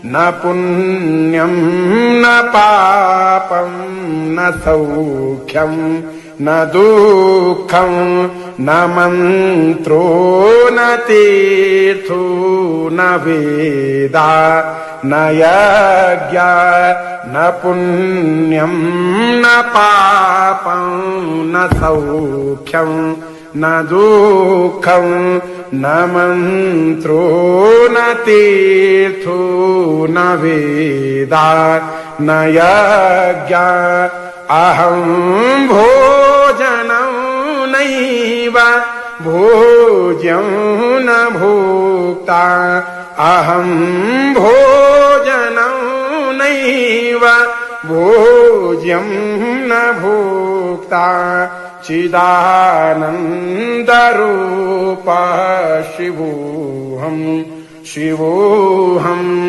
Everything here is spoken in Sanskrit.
न पुण्यं न पापं न सौख्यं न दुःखं न मन्त्रो न तीर्थो न वेदा न यज्ञा न पुण्यं न पापं न सौख्यं न दुःखं न मन्त्रो न तीर्थो न वेदा न यज्ञा अहं भोजनं नैव भोज्यं न भोक्ता अहं भोजनं नैव भोज्यं न भोक्ता चिदानन्दरूपः शिवोऽहम्